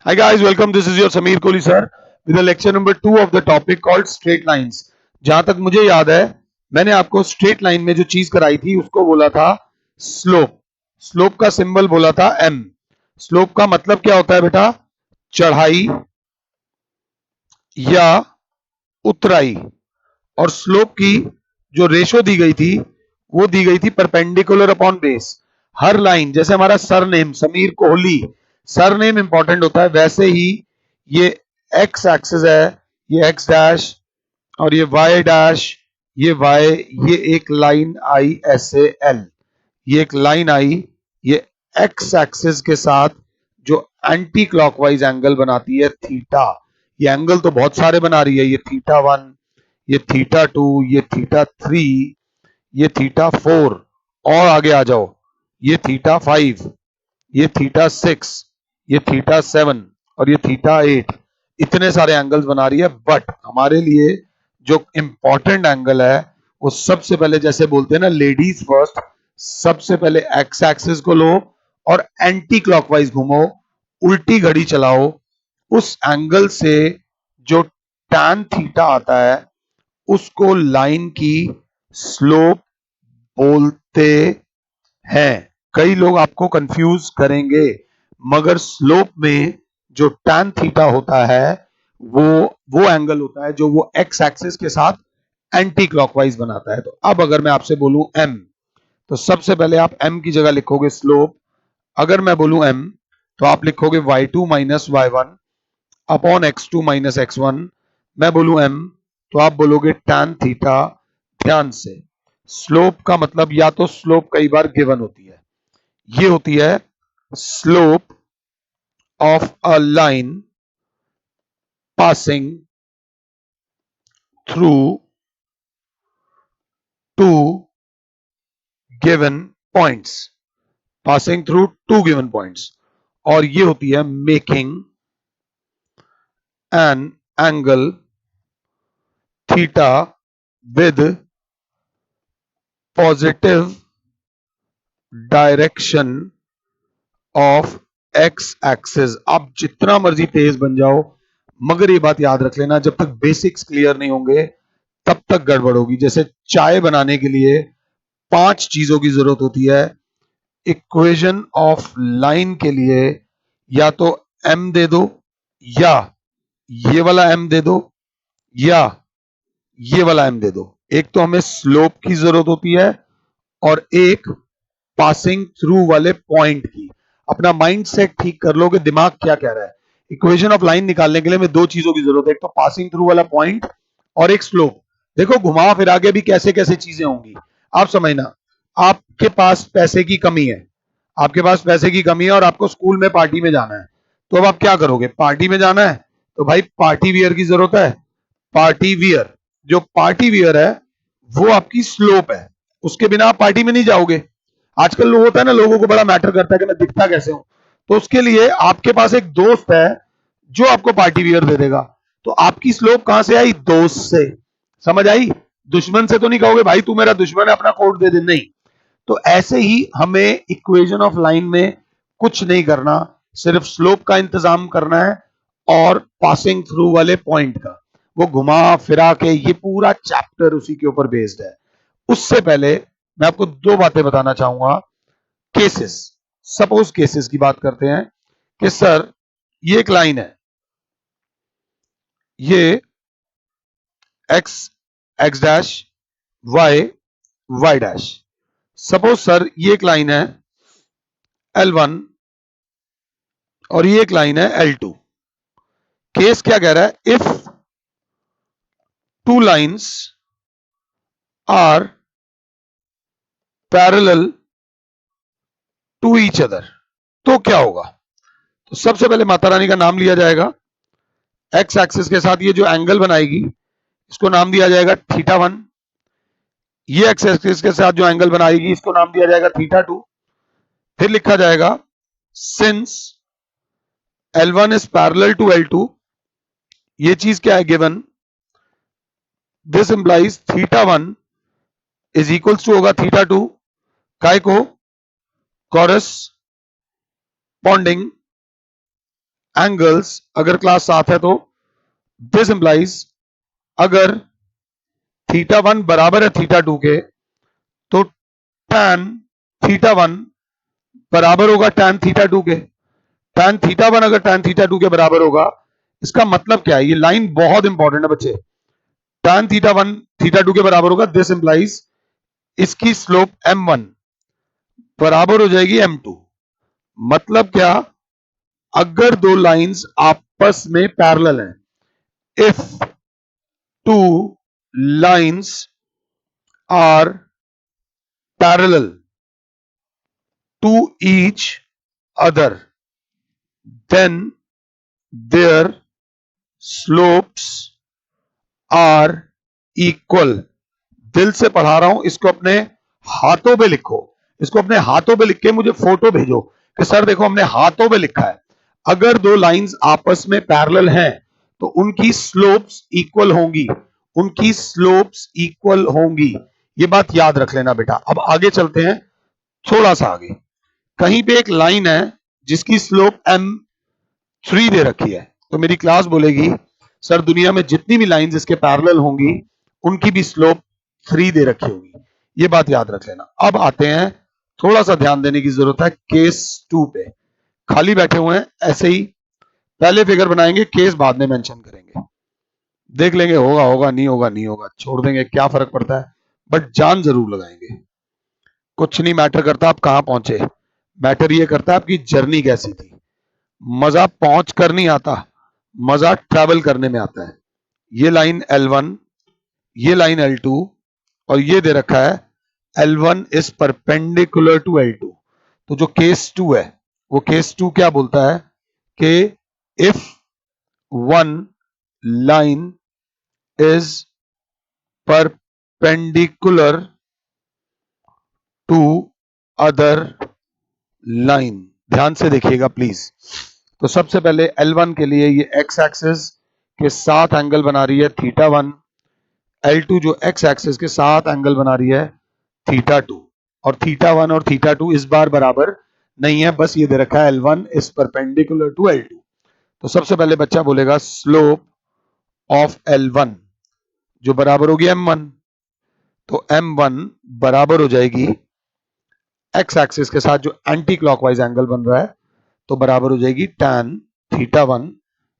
Hi guys, welcome. This is your Sameer Kohli sir with the lecture number 2 of the topic called straight lines. जहां तक मुझे याद है मैंने आपको स्ट्रेट लाइन में जो चीज कराई थी उसको बोला था स्लोप. स्लोप का सिंबल बोला था एम. स्लोप का मतलब क्या होता है बेटा? चढ़ाई या उतराई. और स्लोप की जो रेशो दी गई थी वो दी गई थी परपेंडिकुलर अपॉन बेस. हर लाइन जैसे हमारा surname Sameer Kohli surname important होता है वैसे ही ये एक्स एक्सिस है, ये एक्स डैश और ये वाई डैश, ये वाई, ये एक लाइन आई ऐसे एल, ये एक लाइन आई, ये एक्स एक्सिस के साथ जो एंटी क्लॉकवाइज एंगल बनाती है थीटा. ये एंगल तो बहुत सारे बना रही है. ये थीटा वन, ये थीटा टू, ये थीटा थ्री, ये थीटा फोर, और आगे आ जाओ, ये थीटा फाइव, ये थीटा सिक्स, ये थीटा सेवन और ये थीटा एट. इतने सारे एंगल्स बना रही है. बट हमारे लिए जो इंपॉर्टेंट एंगल है वो सबसे पहले, जैसे बोलते हैं ना लेडीज फर्स्ट, सबसे पहले एक्स एक्सिस को लो और एंटी क्लॉकवाइज घूमो, उल्टी घड़ी चलाओ. उस एंगल से जो टैन थीटा आता है उसको लाइन की स्लोप बोलते हैं. कई लोग आपको कंफ्यूज करेंगे मगर स्लोप में जो टैन थीटा होता है वो वो एंगल होता है जो वो एक्स एक्सिस के साथ एंटी क्लॉकवाइज बनाता है. तो अब अगर मैं आपसे बोलूं एम, तो सबसे पहले आप एम की जगह लिखोगे स्लोप. अगर मैं बोलूं एम तो आप लिखोगे y2 minus Y one upon x2 minus x1. मैं बोलूं एम तो आप बोलोगे टैन थीटा. ध्यान से, स्लोप का मतलब या तो स्लोप कई बार गिवन होती है, ये होती है slope of a line passing through two given points. Passing through two given points. और ये होती है making an angle theta with positive direction of X axis. आप जितना मर्जी तेज बन जाओ मगर ये बात याद रख लेना, जब तक बेसिक्स क्लियर नहीं होंगे तब तक गड़बड़ होगी. जैसे चाय बनाने के लिए 5 चीजों की जरूरत होती है. इक्वेशन ऑफ लाइन के लिए या तो एम दे दो, या ये वाला एम दे दो, या ये वाला एम दे दो. एक तो हमें स्लोप की जरूरत होती है और एक पासिंग थ्रू वाले पॉइंट की. अपना माइंड सेट ठीक कर लो कि दिमाग क्या कह रहा है. इक्वेशन ऑफ लाइन निकालने के लिए हमें 2 चीजों की जरूरत है, एक तो पासिंग थ्रू वाला पॉइंट और एक स्लोप. देखो घुमा फिरा के भी कैसे कैसे चीजें होंगी आप समझना. आपके पास पैसे की कमी है, आपके पास पैसे की कमी है और आपको स्कूल में पार्टी में जाना है. तो अब आप क्या करोगे? पार्टी में जाना है तो भाई पार्टी वियर की जरूरत है. पार्टी वियर, जो पार्टी वियर है वो आपकी स्लोप है. उसके बिना आप पार्टी में नहीं जाओगे. आजकल लोग होता है ना, लोगों को बड़ा मैटर करता है कि मैं दिखता कैसे हूं. तो उसके लिए आपके पास एक दोस्त है जो आपको पार्टी वियर दे देगा. तो आपकी स्लोप कहां से आई? दोस्त से. समझ आई? दुश्मन से तो नहीं कहोगे भाई तू मेरा दुश्मन है अपना कोट दे दे, नहीं. तो ऐसे ही हमें इक्वेशन ऑफ लाइन में कुछ नहीं करना, सिर्फ स्लोप का इंतजाम करना है और पासिंग थ्रू वाले पॉइंट का. वो घुमा फिरा के ये पूरा चैप्टर उसी के ऊपर बेस्ड है. उससे पहले मैं आपको 2 बातें बताना चाहूंगा. केसेस, सपोज केसेस की बात करते हैं कि सर ये एक लाइन है, ये X x dash, Y Y dash. Suppose sir ये एक लाइन है L1 और ये एक लाइन है L2. केस क्या कह रहा है? If two lines are parallel to each other तो क्या होगा? तो सबसे पहले माता रानी का नाम लिया जाएगा. एक्स एक्सिस के साथ ये जो एंगल बनाएगी इसको नाम दिया जाएगा थीटा वन. ये एक्स एक्सिस के साथ जो एंगल बनाएगी इसको नाम दिया जाएगा थीटा टू. फिर लिखा जाएगा since L1 is parallel to L2, ये चीज क्या है given, this implies theta one is equals to होगा थीटा टू. काय को? कॉरस्पॉन्डिंग एंगल्स, अगर क्लास 7 है तो दिस इंप्लाइज अगर थीटा 1 बराबर है थीटा 2 के तो tan थीटा 1 बराबर होगा tan थीटा 2 के। tan थीटा 1 अगर tan थीटा 2 के बराबर होगा, इसका मतलब क्या है? ये लाइन बहुत इंपॉर्टेंट है बच्चे। tan थीटा 1 थीटा 2 के बराबर होगा, दिस इंप्लाइज इसकी स्लोप m1 बराबर हो जाएगी m2। मतलब क्या? अगर दो लाइंस आपस में पैरेलल हैं, if two lines are parallel to each other then their slopes are equal. दिल से पढ़ा रहा हूं, इसको अपने हाथों पे लिखो, इसको अपने हाथों पे लिख के मुझे फोटो भेजो कि सर देखो हमने हाथों पे लिखा है। अगर दो लाइंस आपस में पैरेलल हैं तो उनकी स्लोप्स इक्वल होंगी, उनकी स्लोप्स इक्वल होंगी। ये बात याद रख लेना बेटा। अब आगे चलते हैं, थोड़ा सा आगे। कहीं पे एक लाइन है जिसकी स्लोप m3 दे रखी है, तो मेरी क्लास बोलेगी सर दुनिया में जितनी भी लाइंस इसके पैरेलल होंगी उनकी भी स्लोप 3 दे रखी होगी। ये बात याद रख लेना। अब आते हैं, थोड़ा सा ध्यान देने की जरूरत है केस 2 पे। खाली बैठे हुए हैं ऐसे ही, पहले फिगर बनाएंगे, केस बाद में मेंशन करेंगे, देख लेंगे होगा होगा, नहीं होगा नहीं होगा, छोड़ देंगे, क्या फर्क पड़ता है। बट जान जरूर लगाएंगे। कुछ नहीं मैटर करता आप कहां पहुंचे, मैटर ये करता है आपकी जर्नी कैसी थी। मजा पहुंच कर नहीं आता, मजा ट्रैवल करने में आता है। ये लाइन L1, ये लाइन L2 और ये दे रखा है L1 is perpendicular to L2। तो जो केस 2 है वो केस 2 क्या बोलता है कि if one line is perpendicular to other line. ध्यान से देखिएगा प्लीज। तो सबसे पहले L1 के लिए ये x एक्सिस के साथ एंगल बना रही है थीटा 1, L2 जो x एक्सिस के साथ एंगल बना रही है थीटा 2। और थीटा 1 और थीटा 2 इस बार बराबर नहीं है, बस ये दे रखा है L1 is perpendicular to L2। तो सबसे पहले बच्चा बोलेगा स्लोप ऑफ L1 जो बराबर होगी m1। तो m1 बराबर हो जाएगी x एक्सिस के साथ जो एंटी क्लॉकवाइज एंगल बन रहा है, तो बराबर हो जाएगी tan थीटा 1।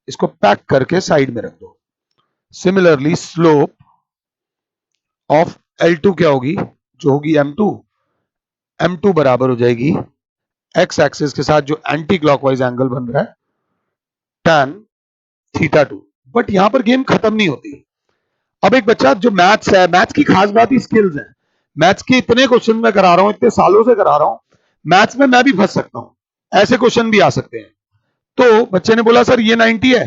इसको पैक करके साइड में रख दो। सिमिलरली स्लोप ऑफ L2 क्या होगी? जो होगी m2। m2 बराबर हो जाएगी x एक्सिस के साथ जो एंटी क्लॉकवाइज एंगल बन रहा है tan थीटा 2। बट यहां पर गेम खत्म नहीं होती। अब एक बच्चा, जो मैथ्स है, मैथ्स की खास बात ही स्किल्स है। मैथ्स के इतने क्वेश्चन मैं करा रहा हूं, इतने सालों से करा रहा हूं, मैथ्स में मैं भी फंस सकता हूं, ऐसे क्वेश्चन भी आ सकते हैं। तो बच्चे ने बोला सर ये 90 है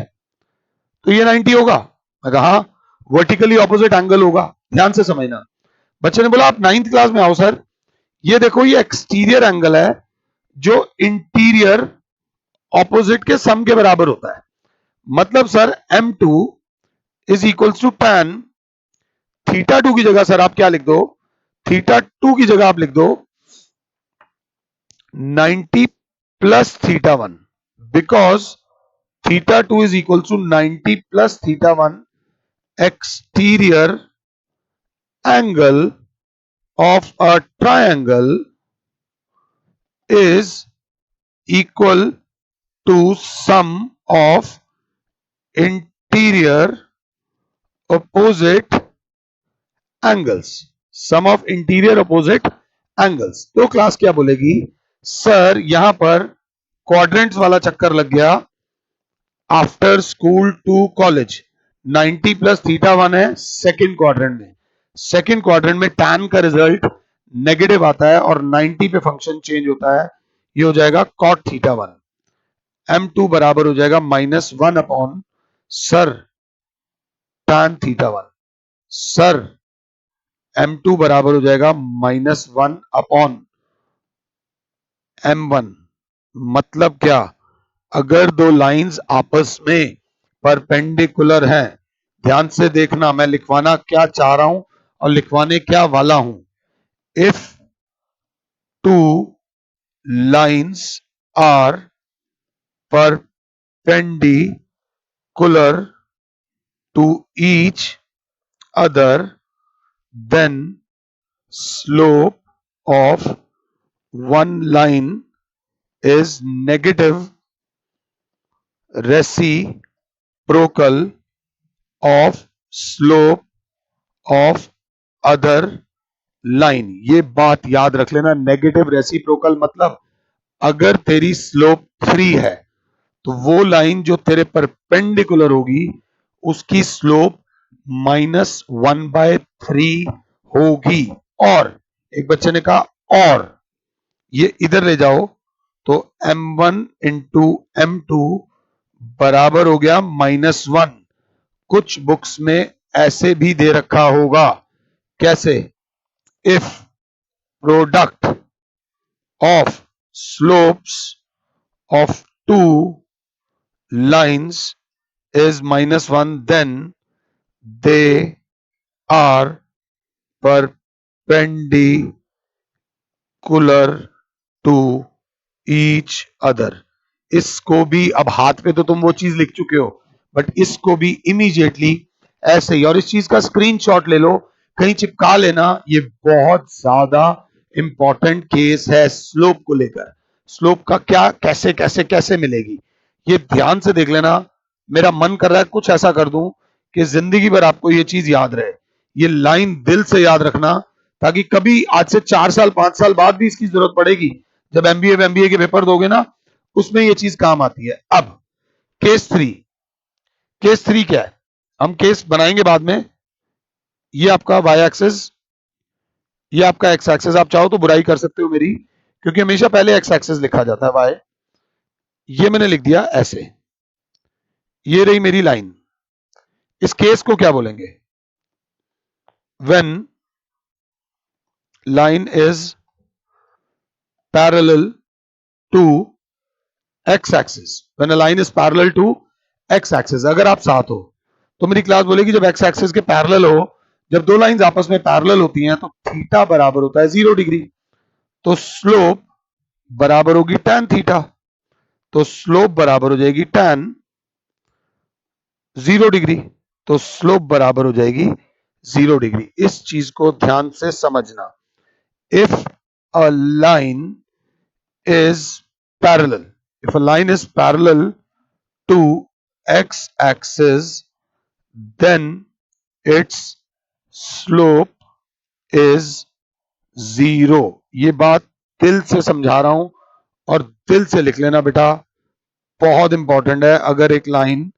तो ये 90 होगा। मैं कहा हाँ, वर्टिकली ऑपोजिट एंगल होगा। ध्यान से समझना। बच्चे ने बोला आप 9th क्लास में आओ सर, ये देखो ये एक्सटीरियर एंगल है जो इंटीरियर ऑपोजिट के सम के बराबर होता है। मतलब sir m2 is equals to tan theta 2 की जगह सर आप क्या लिख दो, थीटा 2 की जगह आप लिख दो 90 plus theta 1, because theta 2 is equal to 90 plus theta 1 exterior angle of a triangle is equal to sum of interior opposite angles, sum of interior opposite angles। तो क्लास क्या बोलेगी सर यहां पर क्वाड्रेंट्स वाला चक्कर लग गया after school to college. 90 plus theta 1 है सेकंड क्वाड्रेंट में, सेकंड क्वाड्रेंट में tan का रिजल्ट नेगेटिव आता है और 90 पे फंक्शन चेंज होता है, ये हो जाएगा cot थीटा 1। m2 बराबर हो जाएगा -1 upon sir tan theta 1। Sir m2 बराबर हो जाएगा -1 अपॉन m1। मतलब क्या? अगर दो लाइंस आपस में परपेंडिकुलर हैं, ध्यान से देखना मैं लिखवाना क्या चाह रहा हूं और लिखवाने क्या वाला हूं। If two lines are perpendicular to each other, then slope of one line is negative reciprocal of slope of other line। ये बात याद रख लेना, नेगेटिव रेसिप्रोकल मतलब अगर तेरी स्लोप 3 है तो वो लाइन जो तेरे परपेंडिकुलर होगी उसकी स्लोप -1/3 होगी। और एक बच्चे ने कहा और ये इधर ले जाओ तो m1 इंटू m2 बराबर हो गया -1। कुछ बुक्स में ऐसे भी दे रखा होगा, कैसे? If product of slopes of two lines is -1, then they are perpendicular to each other। इसको भी अब हाथ पे तो तुम वो चीज लिख चुके हो, बट इसको भी इमीडिएटली ऐसे ही, और इस चीज का स्क्रीनशॉट ले लो, कहीं चिपका लेना। ये बहुत ज्यादा इंपॉर्टेंट केस है स्लोप को लेकर। स्लोप का क्या, कैसे कैसे कैसे मिलेगी, ये ध्यान से देख लेना। मेरा मन कर रहा है कुछ ऐसा कर दूं कि जिंदगी भर आपको ये चीज याद रहे। ये लाइन दिल से याद रखना, ताकि कभी आज से 4 साल 5 साल बाद भी इसकी जरूरत पड़ेगी। जब एमबीए के पेपर दोगे ना, उसमें ये चीज काम आती है। अब केस 3, केस 3 क्या है, हम केस बनाएंगे बाद में। ये आपका वाई एक्सेस, ये आपका एक्स एक्सेस। आप चाहो तो बुराई कर सकते हो मेरी, क्योंकि हमेशा पहले एक्स एक्सेस लिखा जाता है, वाई। ये मैंने लिख दिया ऐसे, ये रही मेरी लाइन। इस केस को क्या बोलेंगे? When line is parallel to x axis, when a line is parallel to x axis. अगर आप साथ हो तो मेरी क्लास बोलेगी जब एक्स एक्सिस के पैरेलल हो, जब दो लाइंस आपस में पैरेलल होती हैं तो थीटा बराबर होता है 0 डिग्री। तो स्लोप बराबर होगी tan थीटा, तो स्लोप बराबर हो जाएगी tan 0 डिग्री, तो स्लोप बराबर हो जाएगी 0 डिग्री। इस चीज को ध्यान से समझना। If a line is parallel, if a line is parallel to x axis, then its slope is 0। ये बात दिल से समझा रहा हूं और दिल से लिख लेना बेटा, बहुत इंपॉर्टेंट है। अगर एक line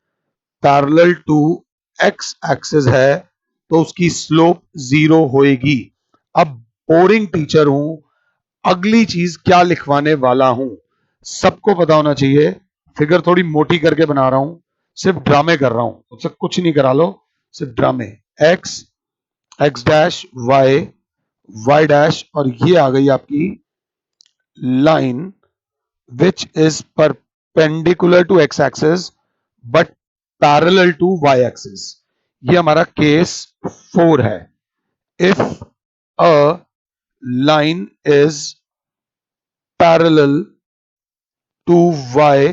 parallel to x axis है तो उसकी स्लोप 0 होएगी। अब बोरिंग टीचर हूं, अगली चीज क्या लिखवाने वाला हूं सबको पता होना चाहिए। फिगर थोड़ी मोटी करके बना रहा हूं, सिर्फ ड्रामे कर रहा हूं, उससे कुछ नहीं करा लो, सिर्फ ड्रामे। X, x dash, Y, Y dash, और ये आ गई आपकी line which is perpendicular to x axis but parallel to y axis. ये हमारा केस 4 है। If a line is parallel to y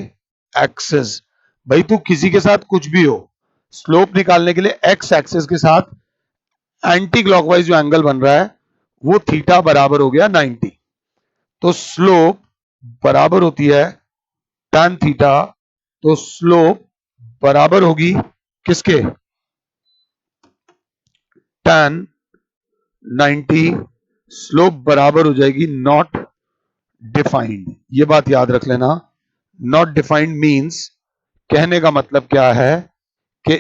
axis, भाई तू किसी के साथ कुछ भी हो, स्लोप निकालने के लिए एक्स एक्सिस के साथ एंटी क्लॉकवाइज जो एंगल बन रहा है वो थीटा बराबर हो गया 90। तो स्लोप बराबर होती है tan थीटा, तो स्लोप बराबर होगी किसके? tan 90। स्लोप बराबर हो जाएगी नॉट डिफाइंड। ये बात याद रख लेना, नॉट डिफाइंड मींस, कहने का मतलब क्या है कि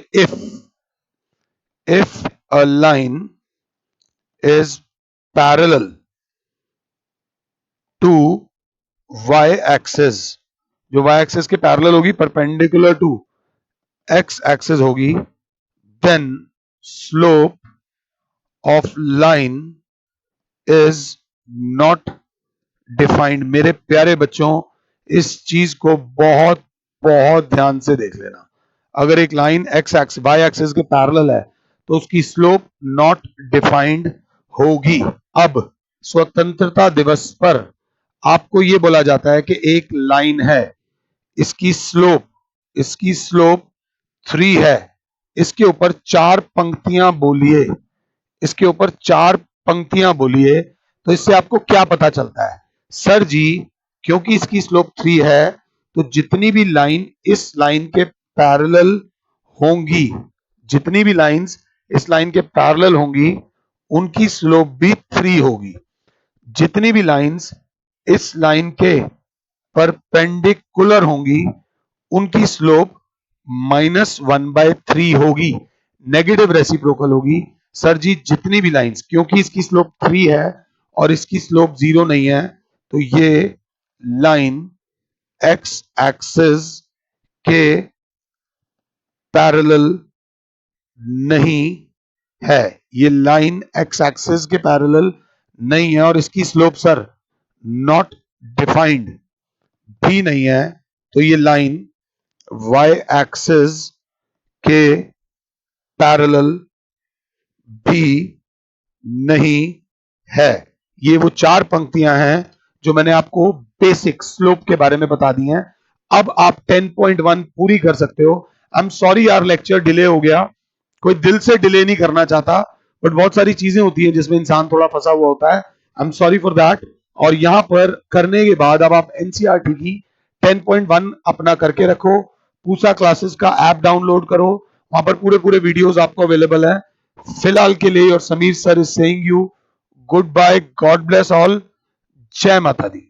if a line is parallel to y axis, जो वाई एक्सिस के पैरेलल होगी, परपेंडिकुलर टू एक्स एक्सिस होगी, then slope of line is not defined. मेरे प्यारे बच्चों, इस चीज को बहुत बहुत ध्यान से देख लेना। अगर एक line x axis y axis के पैरेलल है तो उसकी स्लोप नॉट डिफाइंड होगी। अब स्वतंत्रता दिवस पर आपको यह बोला जाता है कि एक लाइन है, इसकी स्लोप इसकी स्लोप 3 है, इसके ऊपर 4 पंक्तियां बोलिए, इसके ऊपर 4 पंक्तियां बोलिए, तो इससे आपको क्या पता चलता है? सर जी, क्योंकि इसकी स्लोप 3 है तो जितनी भी लाइन इस लाइन के पैरेलल होंगी, जितनी भी लाइंस इस लाइन के पैरेलल होंगी उनकी स्लोप भी 3 होगी। जितनी भी लाइंस इस लाइन के परपेंडिकुलर होंगी उनकी स्लोप -1/3 होगी, नेगेटिव रेसिप्रोकल होगी। सर जी, जितनी भी लाइंस, क्योंकि इसकी स्लोप 3 है और इसकी स्लोप 0 नहीं है, तो ये लाइन एक्स एक्सिस के पैरेलल नहीं है, ये लाइन एक्स एक्सिस के पैरेलल नहीं है और इसकी स्लोप सर नॉट डिफाइंड भी नहीं है, तो ये लाइन वाई एक्सिस के पैरेलल भी नहीं है। ये वो 4 पंक्तियां हैं जो मैंने आपको बेसिक स्लोप के बारे में बता दी हैं। अब आप 10.1 पूरी कर सकते हो। आई एम सॉरी यार, लेक्चर डिले हो गया, कोई दिल से डिले नहीं करना चाहता, बट बहुत सारी चीजें होती हैं जिसमें इंसान थोड़ा फंसा हुआ होता है। I am sorry for that. और यहां पर करने के बाद अब आप एनसीईआरटी की 10.1 अपना करके रखो, पूसा क्लासेस का ऐप डाउनलोड करो, वहां पर पूरे पूरे वीडियोस आपको अवेलेबल है। फिलहाल के लिए और Sameer sir is saying you goodbye, God bless all, जय माता दी।